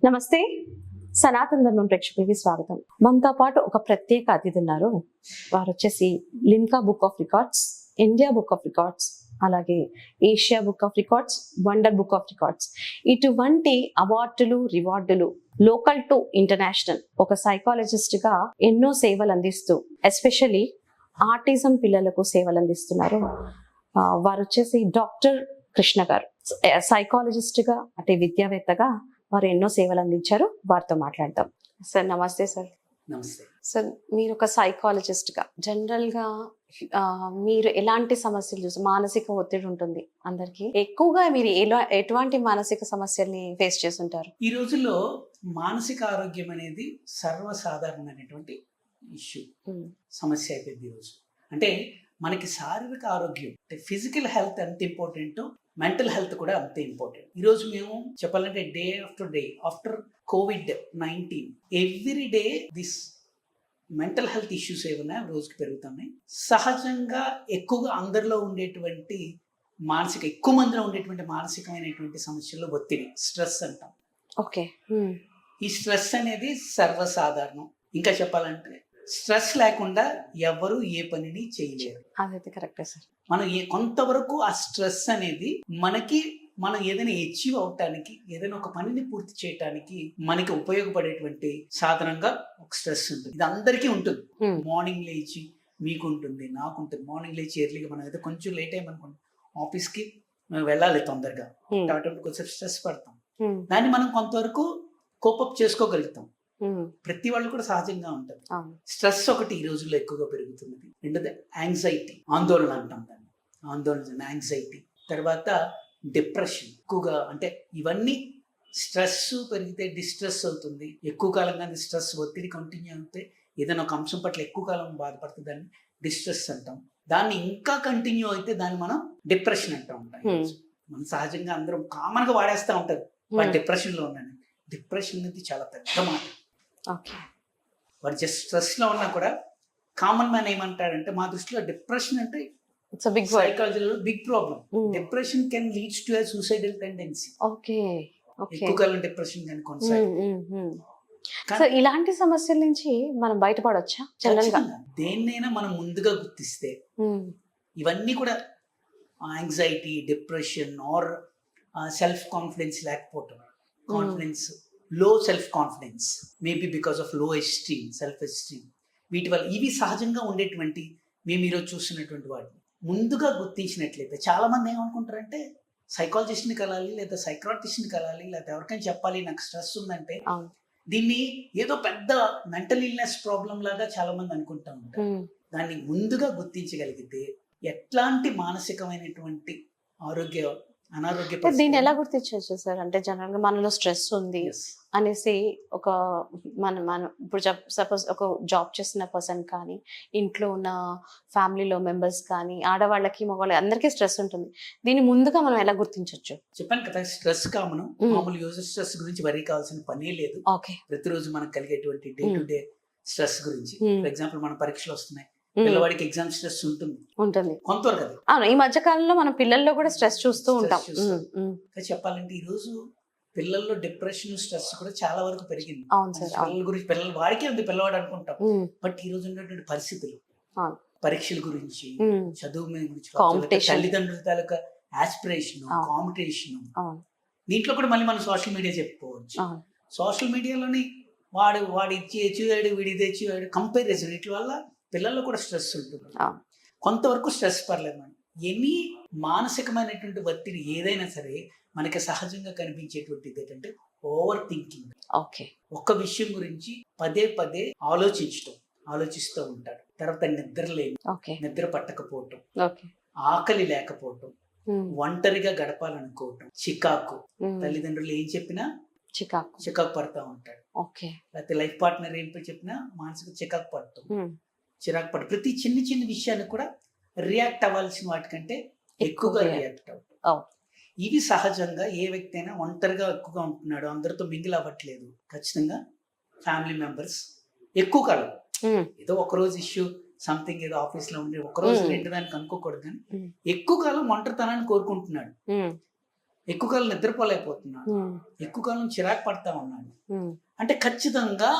నమస్తే, సనాతన ధర్మం ప్రేక్షకులకి స్వాగతం. మనతో పాటు ఒక ప్రత్యేక అతిథి ఉన్నారు. వారు వచ్చేసి Limca book of records, India book of records, అలాగే Asia book of records, wonder book of records, ఇటువంటి అవార్డులు రివార్డులు లోకల్ టు ఇంటర్నేషనల్ ఒక సైకాలజిస్ట్ గా ఎన్నో సేవలు అందిస్తూ ఎస్పెషల్లీ ఆటిజం పిల్లలకు సేవలు అందిస్తున్నారు. వారు వచ్చేసి డాక్టర్ కృష్ణ గారు. సైకాలజిస్ట్ గా అంటే విద్యావేత్తగా వారు ఎన్నో సేవలు అందించారు. వారితో మాట్లాడదాం. సార్ నమస్తే. సార్ నమస్తే. సార్, మీరు ఒక సైకాలజిస్ట్ గా జనరల్ గా మీరు ఎలాంటి సమస్యలు చూసి, మానసిక ఒత్తిడి ఉంటుంది అందరికి, ఎక్కువగా మీరు ఎటువంటి మానసిక సమస్యల్ని ఫేస్ చేస్తుంటారు? ఈ రోజుల్లో మానసిక ఆరోగ్యం అనేది సర్వసాధారణమైనటువంటి ఇష్యూ, సమస్య అయిపోయింది. ఈరోజు అంటే మనకి శారీరక ఆరోగ్యం అంటే ఫిజికల్ హెల్త్ ఎంత ఇంపార్టెంటో మెంటల్ హెల్త్ కూడా అంతే ఇంపార్టెంట్. ఈరోజు మేము చెప్పాలంటే day after COVID-19 every day this mental health issues ఏమైనా రోజుకి పెరుగుతున్నాయి. సహజంగా ఎక్కువగా అందరిలో ఉండేటువంటి ఎక్కువ మందిలో ఉండేటువంటి మానసికమైనటువంటి సమస్యల్లో ఒత్తిడి, స్ట్రెస్ అంటాం. ఓకే. ఈ స్ట్రెస్ అనేది సర్వసాధారణం. ఇంకా చెప్పాలంటే స్ట్రెస్ లేకుండా ఎవరు ఏ పనిని చేయలేరు. అదైతే కరెక్టే సార్. మనం కొంతవరకు ఆ స్ట్రెస్ అనేది మనం ఏదైనా అచీవ్ అవటానికి, ఏదైనా ఒక పనిని పూర్తి చేయటానికి మనకి ఉపయోగపడేటువంటి సాధనంగా ఒక స్ట్రెస్ ఉంటుంది. ఇది అందరికీ ఉంటుంది. మార్నింగ్ లేచి మీకు ఉంటుంది, నాకు ఉంటుంది. మార్నింగ్ లేచి ఎర్లీగా మనం ఏదో కొంచెం లేట్ అయ్యమనుకోండి, ఆఫీస్కి మనం వెళ్ళాలి తొందరగా, కొంచెం స్ట్రెస్ పడతాం. దాన్ని మనం కొంతవరకు కోపప్ చేసుకోగలుగుతాం. ప్రతి వాళ్ళు కూడా సహజంగా ఉంటుంది. స్ట్రెస్ ఒకటి ఈ రోజుల్లో ఎక్కువగా పెరుగుతున్నది. రెండోది యాంగ్జైటీ, ఆందోళన అంటాం దాన్ని. ఆందోళన, యాంగ్జైటీ. తర్వాత డిప్రెషన్ ఎక్కువగా. అంటే ఇవన్నీ స్ట్రెస్ పెరిగితే డిస్ట్రెస్ అవుతుంది. ఎక్కువ కాలంగా స్ట్రెస్ ఒత్తిడి కంటిన్యూ అవుతే ఏదైనా ఒక అంశం పట్ల ఎక్కువ కాలం బాధపడుతుంది, దాన్ని డిస్ట్రెస్ అంటాం. దాన్ని ఇంకా కంటిన్యూ అయితే దాన్ని మనం డిప్రెషన్ అంటూ ఉంటాం. మనం సహజంగా అందరం కామన్ గా వాడేస్తూ ఉంటారు వాడు డిప్రెషన్ లో ఉన్నాను. డిప్రెషన్ అనేది చాలా పెద్ద మాట. వాడు జస్ట్ స్ట్రెస్ లో ఉన్నా కూడా కామన్ మ్యాన్ ఏమంటాడంటే, మా దృష్టిలో డిప్రెషన్ అంటే సైకాలజీలో big problem. Depression can leads to suicidal tendency. ఎక్కువ కాలం డిప్రెషన్ కానీ కొనసాగి, ఇలాంటి సమస్యల నుంచి మనం బయటపడొచ్చా? దేన్నైనా మనం ముందుగా గుర్తిస్తే ఇవన్నీ కూడా anxiety, depression are self confidence లేకపోవటం, కాన్ఫిడెన్స్ లో self confidence, maybe because of లో ఎస్టీమ్, సెల్ఫ్ ఎస్టీమ్, వీటి వల్ల ఇవి సహజంగా ఉండేటువంటి మేము ఈరోజు చూస్తున్నటువంటి వాటిని ముందుగా గుర్తించినట్లయితే చాలా మంది ఏమనుకుంటారంటే సైకాలజిస్ట్ని కలాలి, లేదా సైక్రాటిస్ట్ని కలాలి, లేదా ఎవరికైనా చెప్పాలి నాకు స్ట్రెస్ ఉందంటే. దీన్ని ఏదో పెద్ద మెంటల్ ఇల్నెస్ ప్రాబ్లం లాగా చాలా మంది అనుకుంటా ఉంటారు. దాన్ని ముందుగా గుర్తించగలిగితే ఎట్లాంటి మానసికమైనటువంటి అనారోగ్య దీన్ని ఎలా గుర్తించవచ్చు సార్? అంటే జనరల్ గా మనలో స్ట్రెస్ ఉంది అనేసి మనం ఇప్పుడు సపోజ్ ఒక జాబ్ చేస్తున్న పర్సన్ కానీ, ఇంట్లో ఉన్న ఫ్యామిలీలో మెంబర్స్ కానీ, ఆడవాళ్ళకి మగవాళ్ళకి అందరికీ స్ట్రెస్ ఉంటుంది. దీన్ని ముందుగా మనం ఎలా గుర్తించవచ్చు? చెప్పాను కదా, స్ట్రెస్ కామన్. మామూలు యూజర్ స్ట్రెస్ గురించి వరీ కావాల్సిన పనే లేదు. ప్రతిరోజు మనకు కలిగేటువంటి డే టు డే స్ట్రెస్ గురించి, ఫర్ ఎగ్జాంపుల్ మన పరీక్షలు వస్తున్నాయి, పిల్లవాడికి ఎగ్జామ్ స్ట్రెస్ ఉంటుంది కొంతవరకు. అది అవును, ఈ మధ్య కాలంలో మనం పిల్లల్లో కూడా స్ట్రెస్ చూస్తూ ఉంటాం. చెప్పాలంటే ఈ రోజు పిల్లల్లో డిప్రెషన్, స్ట్రెస్ కూడా చాలా వరకు పెరిగింది. పిల్లల గురించి వాడికే ఉంది పిల్లవాడు అనుకుంటాం, బట్ ఈ రోజు ఉన్నటువంటి పరిస్థితులు, పరీక్షల గురించి, చదువు గురించి, తల్లిదండ్రుల తాలూకా ఆస్పిరేషన్, కాంపిటీషన్, దీంట్లో కూడా మళ్ళీ మనం సోషల్ మీడియా చెప్పుకోవచ్చు. సోషల్ మీడియాలోని వాడు ఇచ్చి తెచ్చివాడు, వీడి తెచ్చివాడు, కంపారిజన్, వీటి వల్ల పిల్లల్లో కూడా స్ట్రెస్ ఉంటుంది. కొంతవరకు స్ట్రెస్ పర్లేదు. మనం ఎనీ మానసికమైనటువంటి ఒత్తిడి ఏదైనా సరే మనకి సహజంగా కనిపించేటువంటిది ఏంటంటే ఓవర్ థింకింగ్. ఒక విషయం గురించి పదే పదే ఆలోచిస్తూ ఉంటాడు. తర్వాత నిద్ర పట్టకపోవటం, ఆకలి లేకపోవటం, ఒంటరిగా గడపాలనుకోవటం, చికాకు, తల్లిదండ్రులు ఏం చెప్పినా చికాకు పడతా ఉంటాడు. లేకపోతే లైఫ్ పార్ట్నర్ ఏం చెప్పినా మానసిక చికాకు పడటం, ప్రతి చిన్న చిన్న విషయాన్ని కూడా రియాక్ట్ అవ్వాల్సిన వాటికంటే ఎక్కువగా రియాక్ట్ అవుతాం. ఇవి సహజంగా ఏ వ్యక్తి అయినా ఒంటరిగా ఎక్కువగా ఉంటున్నాడు, అందరితో మింగిల్ అవ్వట్లేదు, ఖచ్చితంగా ఫ్యామిలీ మెంబర్స్ ఎక్కువ కాలం ఏదో ఒకరోజు ఇష్యూ సంథింగ్ ఏదో ఆఫీస్ లో ఉండి ఒకరోజు రెండు దానికి అనుకోకూడదు, కానీ ఎక్కువ కాలం ఒంటరితనాన్ని కోరుకుంటున్నాడు. ఎక్కువ కాలం నిద్రపోలేకపోతున్నాడు, ఎక్కువ కాలం చిరాకు పడతా ఉన్నాడు, అంటే ఖచ్చితంగా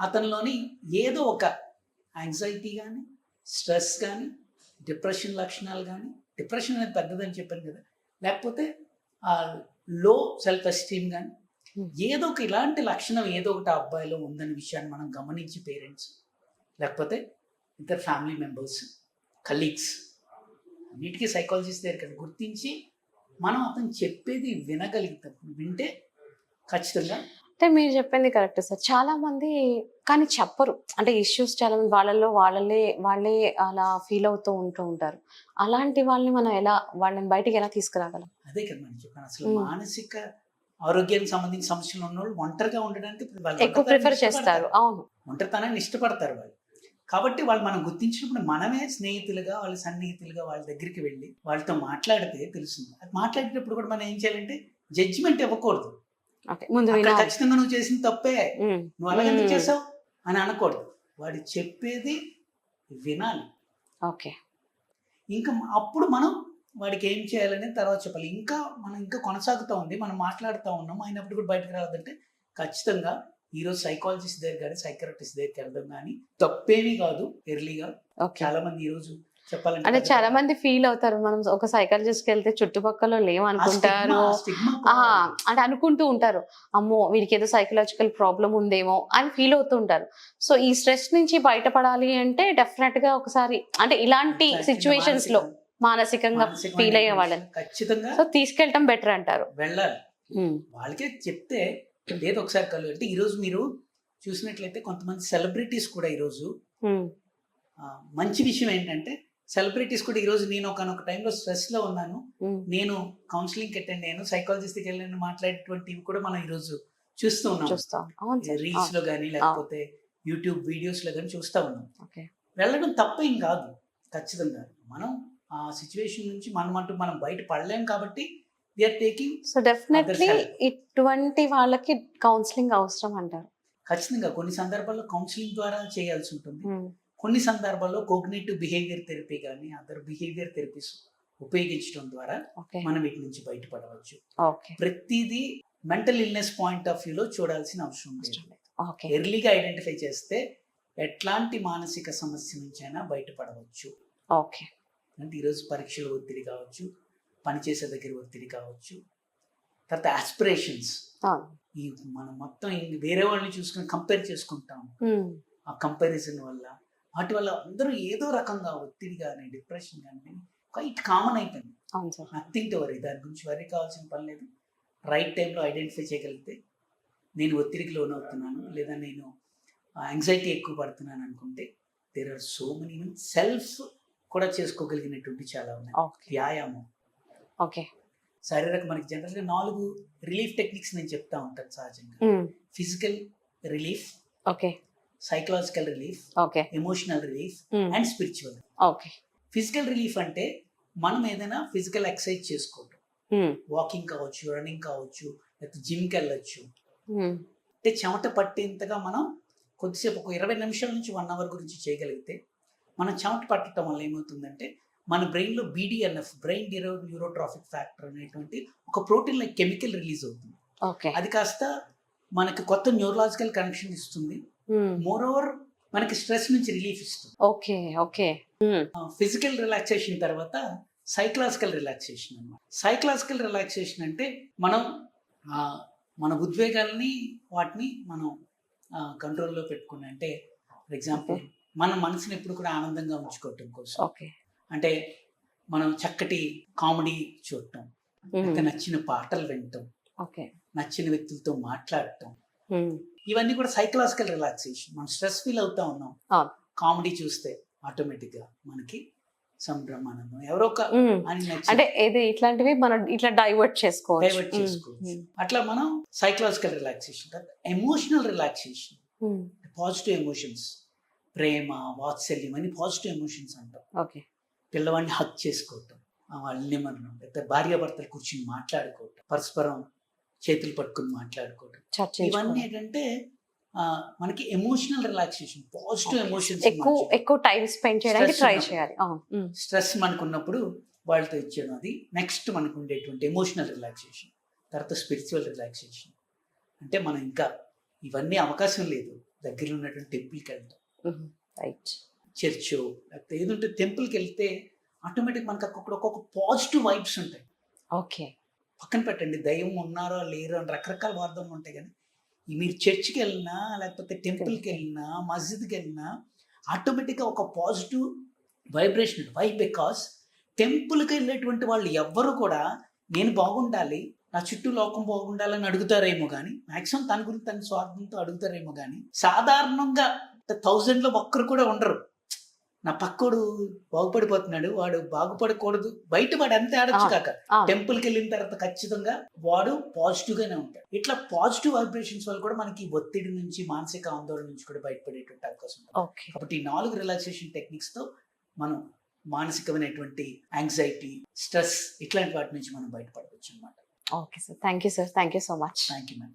అతనిలోని ఏదో ఒక యాంగ్జైటీ కానీ, స్ట్రెస్ కానీ, డిప్రెషన్ లక్షణాలు కానీ, డిప్రెషన్ అనేది పెద్దదని చెప్పాను కదా, లేకపోతే లో సెల్ఫ్ ఎస్టీమ్ కానీ ఏదో ఒక ఇలాంటి లక్షణం ఏదో ఒకటి ఆ అబ్బాయిలో ఉందనే విషయాన్ని మనం గమనించి పేరెంట్స్ లేకపోతే ఇద్దరు ఫ్యామిలీ మెంబర్స్, కలీగ్స్ అన్నిటికీ సైకాలజిస్ట్ దగ్గర గుర్తించి మనం అతను చెప్పేది వినగలుగుతాం. వింటే ఖచ్చితంగా అంటే మీరు చెప్పింది కరెక్ట్ సార్. చాలా మంది కానీ చెప్పరు, అంటే ఇష్యూస్ చాలా మంది వాళ్ళే అలా ఫీల్ అవుతూ ఉంటారు. అలాంటి వాళ్ళని మనం వాళ్ళని బయటికి ఎలా తీసుకురాగలం? అదే కదా మనం చెప్పాను, అసలు మానసిక ఆరోగ్యానికి సంబంధించిన సమస్యలు ఉన్న వాళ్ళు ఒంటరిగా ఉండడానికి ఎక్కువ ప్రిఫర్ చేస్తారు. అవును, ఒంటరితనాన్ని ఇష్టపడతారు వాళ్ళు. కాబట్టి వాళ్ళు మనం గుర్తించినప్పుడు మనమే స్నేహితులుగా, వాళ్ళ సన్నిహితులుగా వాళ్ళ దగ్గరికి వెళ్ళి వాళ్ళతో మాట్లాడితే తెలుస్తుంది. అది మాట్లాడేటప్పుడు కూడా మనం ఏం చేయాలంటే జడ్జిమెంట్ ఇవ్వకూడదు. ఖచ్చితంగా నువ్వు చేసిన తప్పే, నువ్వు అలాగే ఎందుకు చేసావు అని అనకూడదు. వాడు చెప్పేది వినాలి. ఓకే, ఇంకా అప్పుడు మనం వాడికి ఏం చేయాలని తర్వాత చెప్పాలి. మనం ఇంకా కొనసాగుతూ ఉంది, మనం మాట్లాడుతూ ఉన్నాం, అయినప్పుడు కూడా బయటకు రావద్దంటే ఖచ్చితంగా ఈరోజు సైకాలజిస్ట్ దగ్గర కానీ సైకాట్రిస్ట్ దగ్గరికి వెళ్ళడం కానీ తప్పేమీ కాదు. ఎర్లీగా చాలా మంది ఈరోజు చెప్పాలంటే అంటే చాలా మంది ఫీల్ అవుతారు, మనం ఒక సైకాలజిస్ట్ కి వెళ్తే చుట్టుపక్కల ఏమనుకుంటారు అంటే అనుకుంటూ ఉంటారు, అమ్మో వీడికి ఏదో సైకలాజికల్ ప్రాబ్లం ఉందేమో అని ఫీల్ అవుతూ ఉంటారు. సో ఈ స్ట్రెస్ నుంచి బయటపడాలి అంటే డెఫినెట్ గా ఒకసారి అంటే ఇలాంటి సిచ్యువేషన్స్ లో మానసికంగా ఫీల్ అయ్యే వాళ్ళని ఖచ్చితంగా సో తీసుకెళ్ళటం బెటర్ అంటారు. వెళ్ళాలి, వాళ్ళకే చెప్తే లేదు ఒకసారి కలు. అంటే ఈరోజు మీరు చూసినట్లయితే కొంతమంది సెలబ్రిటీస్ కూడా ఈరోజు మంచి విషయం ఏంటంటే సెలబ్రిటీస్ కూడా ఈరోజు నేను ఒకనొక టైంలో స్ట్రెస్ లో ఉన్నాను, నేను కౌన్సిలింగ్ అటెండ్ అయ్యాను, సైకాలజిస్ట్కి వెళ్ళాను మాట్లాడేటువంటివి కూడా మనం ఈరోజు చూస్తూ ఉన్నాం. రీల్స్ లో కానీ లేకపోతే యూట్యూబ్ వీడియోస్ లో కానీ చూస్తూ ఉన్నాం. వెళ్ళడం తప్పేం కాదు. ఖచ్చితంగా మనం ఆ సిచ్యువేషన్ నుంచి మనం బయట పడలేం కాబట్టి సో డెఫినెట్లీ ఇటువంటి వాళ్ళకి కౌన్సిలింగ్ అవసరం అంటారు. ఖచ్చితంగా కొన్ని సందర్భాల్లో కౌన్సిలింగ్ ద్వారా చేయాల్సి ఉంటుంది. కొన్ని సందర్భాల్లో కోగ్నిటివ్ బిహేవియర్ థెరపీ కానీ అదర్ బిహేవియర్ థెరపీస్ ఉపయోగించడం ద్వారా మనం వీటి నుంచి బయటపడవచ్చు. ప్రతిదీ మెంటల్ ఇల్నెస్ పాయింట్ ఆఫ్ వ్యూలో చూడాల్సిన అవసరం లేదు. ఎర్లీగా ఐడెంటిఫై చేస్తే ఎట్లాంటి మానసిక సమస్య నుంచి అయినా బయటపడవచ్చు. అంటే ఈరోజు పరీక్షల ఒత్తిడి కావచ్చు, పనిచేసే దగ్గర ఒత్తిడి కావచ్చు, తర్వాత ఆస్పిరేషన్స్, ఈ మనం మొత్తం వేరే వాళ్ళని చూసుకుని కంపేర్ చేసుకుంటాం. ఆ కంపారిజన్ వల్ల వాటి వల్ల అందరూ ఏదో రకంగా ఒత్తిడి కానీ డిప్రెషన్ కానీ క్వైట్ కామన్ అయిపోయింది. నథింగ్ టు వరీ, దాని గురించి వరీ కావాల్సిన పని లేదు. రైట్ టైంలో ఐడెంటిఫై చేయగలిగితే నేను ఒత్తిడికి లోన్ అవుతున్నాను లేదా నేను యాంగ్జైటీ ఎక్కువ పడుతున్నాను అనుకుంటే there are so many self కూడా చేసుకోగలిగినటువంటి చాలా ఉన్నాయి. వ్యాయామం, శారీరక మనకి జనరల్గా 4 రిలీఫ్ టెక్నిక్స్ నేను చెప్తా ఉంటాను సహజంగా. Physical relief, psychological relief, emotional relief and spiritual. Physical relief అంటే మనం ఏదైనా ఫిజికల్ ఎక్సర్సైజ్ చేసుకోవటం, వాకింగ్ కావచ్చు, రన్నింగ్ కావచ్చు, లేకపోతే జిమ్కి వెళ్ళొచ్చు. అంటే చెమట పట్టేంతగా మనం కొద్దిసేపు ఒక 20 నిమిషాల నుంచి 1 అవర్ గురించి చేయగలిగితే మనం చెమట పట్టడం వల్ల ఏమవుతుందంటే మన బ్రెయిన్లో BDNF, బ్రెయిన్ డిరైవ్డ్ న్యూరోట్రాఫిక్ ఫ్యాక్టర్ అనేటువంటి ఒక ప్రోటీన్ లైక్ కెమికల్ రిలీజ్ అవుతుంది. అది కాస్త మనకి కొత్త న్యూరలాజికల్ కనెక్షన్ ఇస్తుంది. మోర్ ఓవర్ మనకి స్ట్రెస్ నుంచి రిలీఫ్ ఇస్తుంది. ఫిజికల్ రిలాక్సేషన్ తర్వాత సైకలాజికల్ రిలాక్సేషన్ అన్నమాట. సైకలాజికల్ రిలాక్సేషన్ అంటే మనం మన ఉద్వేగాల్ని వాటిని మనం కంట్రోల్లో పెట్టుకుని, అంటే ఫర్ ఎగ్జాంపుల్ మన మనసుని ఎప్పుడు కూడా ఆనందంగా ఉంచుకోవటం కోసం అంటే మనం చక్కటి కామెడీ చూడటం, నచ్చిన పాటలు వినటం, నచ్చిన వ్యక్తులతో మాట్లాడటం, ఇవన్నీ కూడా సైకలాజికల్ రిలాక్సేషన్. మనం స్ట్రెస్ ఫీల్ అవుతా ఉన్నాం, కామెడీ చూస్తే ఆటోమేటిక్ గా మనకి సంభ్రమానందం, ఎవరో ఒక అంటే ఇట్లాంటివి మనం ఇట్లా డైవర్ట్ చేసుకోవచ్చు. అట్లా మనం psychological relaxation. Emotional relaxation, positive emotions, ప్రేమ, వాత్సల్యం అని పాజిటివ్ ఎమోషన్స్ అంటాం. పిల్లవాడిని హక్ చేసుకోవటం, వాళ్ళని మనం భార్యాభర్తలు కూర్చుని మాట్లాడుకోవటం, పరస్పరం చేతులు పట్టుకుని మాట్లాడుకోవటం, ఇవన్నీ ఏంటంటే మనకి ఎమోషనల్ రిలాక్సేషన్, పాజిటివ్ ఎమోషన్స్. ఎక్కువ టైం స్పెండ్ చేయడానికి ట్రై చేయాలి. స్ట్రెస్ మనకున్నప్పుడు వాళ్ళతో ఇచ్చాను. అది నెక్స్ట్ మనకు ఉండేటువంటి ఎమోషనల్ రిలాక్సేషన్, తర్వాత స్పిరిచువల్ రిలాక్సేషన్. అంటే మనం ఇంకా ఇవన్నీ అవకాశం లేదు, దగ్గరలో ఉన్నటువంటి టెంపుల్కి వెళ్తాం, రైట్, చర్చ్ లేకపోతే ఏదంటే టెంపుల్కి వెళ్తే ఆటోమేటిక్ మనకు అక్కడ ఒక్కొక్క పాజిటివ్ వైబ్స్ ఉంటాయి. ఓకే, పక్కన పెట్టండి దయ్యం ఉన్నారో లేరో అని రకరకాల వార్తలు ఉంటాయి, కానీ ఈ మీరు చర్చ్కి వెళ్ళినా లేకపోతే టెంపుల్కి వెళ్ళినా మస్జిద్కి వెళ్ళినా ఆటోమేటిక్గా ఒక పాజిటివ్ వైబ్రేషన్. వై? బికాస్ టెంపుల్కి వెళ్ళేటువంటి వాళ్ళు ఎవ్వరు కూడా నేను బాగుండాలి, నా చుట్టూ లోకం బాగుండాలని అడుగుతారేమో కానీ, మ్యాక్సిమం తన గురించి తన స్వార్థంతో అడుగుతారేమో కానీ, సాధారణంగా 1000లో ఒక్కరు కూడా ఉండరు నా పక్కోడు బాగుపడిపోతున్నాడు, వాడు బాగుపడకూడదు, బయట వాడు అంతే ఆడొచ్చు కాక టెంపుల్కి వెళ్ళిన తర్వాత ఖచ్చితంగా వాడు పాజిటివ్ గానే ఉంటాడు. ఇట్లా పాజిటివ్ వైబ్రేషన్స్ వల్ల కూడా మనకి ఒత్తిడి నుంచి, మానసిక ఆందోళన నుంచి కూడా బయటపడేటువంటి అవకాశం ఉంటుంది. కాబట్టి ఈ 4 రిలాక్సేషన్ టెక్నిక్స్ తో మనం మానసికమైనటువంటి యాంగ్జైటీ, స్ట్రెస్ ఇట్లాంటి వాటి నుంచి మనం బయటపడవచ్చు అనమాట. Okay sir, thank you sir, thank you so much. Thank you ma'am.